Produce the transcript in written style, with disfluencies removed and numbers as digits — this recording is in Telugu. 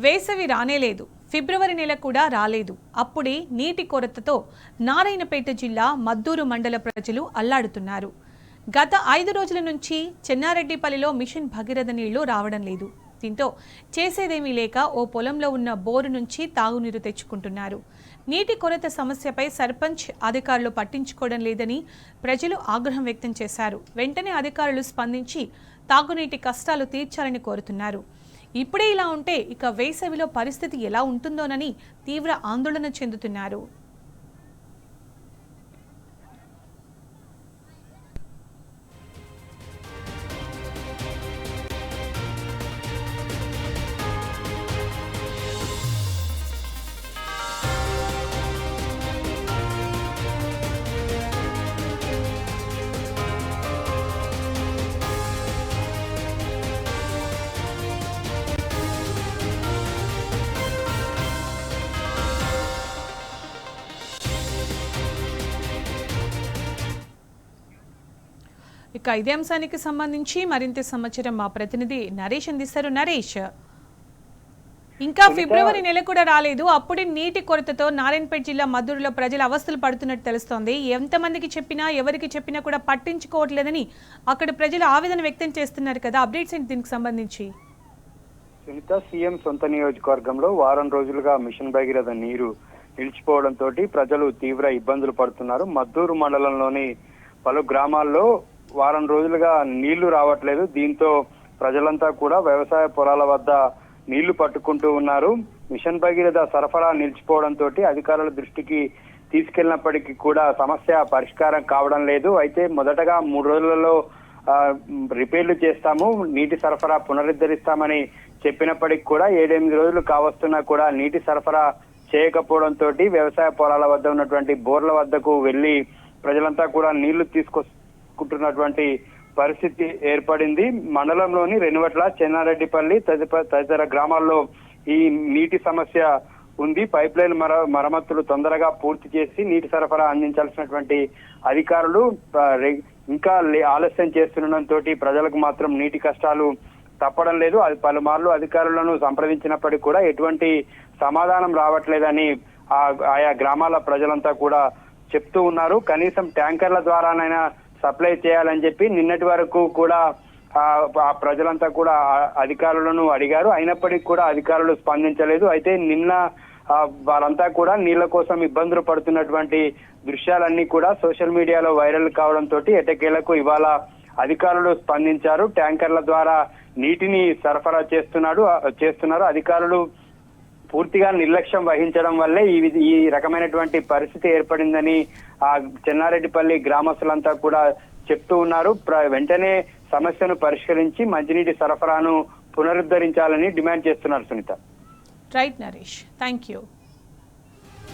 వేసవి రానేలేదు. ఫిబ్రవరి నెల కూడా రాలేదు. అప్పుడే నీటి కొరతతో నారాయణపేట జిల్లా మద్దూరు మండల ప్రజలు అల్లాడుతున్నారు. గత 5 రోజుల నుంచి చెన్నారెడ్డిపల్లిలో మిషన్ భగీరథ నీళ్లు రావడం లేదు. దీంతో చేసేదేమీ లేక ఓ పొలంలో ఉన్న బోరు నుంచి తాగునీరు తెచ్చుకుంటున్నారు. నీటి కొరత సమస్యపై సర్పంచ్ అధికారులు పట్టించుకోవడం లేదని ప్రజలు ఆగ్రహం వ్యక్తం చేశారు. వెంటనే అధికారులు స్పందించి తాగునీటి కష్టాలు తీర్చాలని కోరుతున్నారు. ఇప్పుడే ఇలా ఉంటే ఇక వేసవిలో పరిస్థితి ఎలా ఉంటుందోనని తీవ్ర ఆందోళన చెందుతున్నారు. ఇక ఇదే అంశానికి సంబంధించి మరింత సమాచారం మా ప్రతినిధి నరేష్ అందిస్తారు. నరేష్, ఇంకా ఫిబ్రవరి నెల కూడా రాలేదు, అప్పుడే నీటి కొరతతో నారాయణపేట జిల్లా మద్దూరులో ప్రజలు అవస్థలు పడుతున్నట్టు తెలుస్తోంది. ఎంతమందికి చెప్పినా ఎవరికి చెప్పినా కూడా పట్టించుకోవట్లేదని అక్కడ ప్రజలు ఆవేదన వ్యక్తం చేస్తున్నారు కదా. అప్డేట్స్ ఏంటి దీనికి సంబంధించి? సునీత, సీఎం సొంత నియోజకవర్గంలో వారం రోజులుగా మిషన్ భగీరథ నీరు నిలిచిపోవడంతో ప్రజలు తీవ్ర ఇబ్బందులు పడుతున్నారు. మద్దూరు మండలంలోని పలు గ్రామాల్లో వారం రోజులుగా నీళ్లు రావట్లేదు. దీంతో ప్రజలంతా కూడా వ్యవసాయ పొలాల వద్ద నీళ్లు పట్టుకుంటూ ఉన్నారు. మిషన్ భగీరథ సరఫరా నిలిచిపోవడంతో అధికారుల దృష్టికి తీసుకెళ్లినప్పటికీ కూడా సమస్య పరిష్కారం కావడం లేదు. అయితే మొదటగా 3 రోజులలో రిపేర్లు చేస్తాము, నీటి సరఫరా పునరుద్ధరిస్తామని చెప్పినప్పటికీ కూడా 7-8 రోజులు కావస్తున్నా కూడా నీటి సరఫరా చేయకపోవడంతో వ్యవసాయ పొలాల వద్ద ఉన్నటువంటి బోర్ల వద్దకు వెళ్లి ప్రజలంతా కూడా నీళ్లు తీసుకొచ్చుకుంటున్నటువంటి పరిస్థితి ఏర్పడింది. మండలంలోని రెనువట్ల, చెన్నారెడ్డిపల్లి తదితర గ్రామాల్లో ఈ నీటి సమస్య ఉంది. పైప్ లైన్ మరమ్మతులు తొందరగా పూర్తి చేసి నీటి సరఫరా అందించాల్సినటువంటి అధికారులు ఇంకా ఆలస్యం చేస్తుండటంతో ప్రజలకు మాత్రం నీటి కష్టాలు తప్పడం లేదు. అది పలుమార్లు అధికారులను సంప్రదించినప్పటికీ కూడా ఎటువంటి సమాధానం రావట్లేదని ఆయా గ్రామాల ప్రజలంతా కూడా చెప్తూ ఉన్నారు. కనీసం ట్యాంకర్ల ద్వారానైనా సప్లై చేయాలని చెప్పి నిన్నటి వరకు కూడా ప్రజలంతా కూడా అధికారులను అడిగారు. అయినప్పటికీ కూడా అధికారులు స్పందించలేదు. అయితే నిన్న వారంతా కూడా నీళ్ల కోసం ఇబ్బందులు పడుతున్నటువంటి దృశ్యాలన్నీ కూడా సోషల్ మీడియాలో వైరల్ కావడంతో ఎట్టకేలకు ఇవాళ అధికారులు స్పందించారు. ట్యాంకర్ల ద్వారా నీటిని సరఫరా చేస్తున్నారు. అధికారులు పూర్తిగా నిర్లక్ష్యం వహించడం వల్లే ఈ రకమైనటువంటి పరిస్థితి ఏర్పడిందని చెన్నారెడ్డిపల్లి గ్రామస్తులంతా కూడా చెప్తూ ఉన్నారు. వెంటనే సమస్యను పరిష్కరించి మంచినీటి సరఫరాను పునరుద్ధరించాలని డిమాండ్ చేస్తున్నారు. Sunitha. Right Naresh, thank you.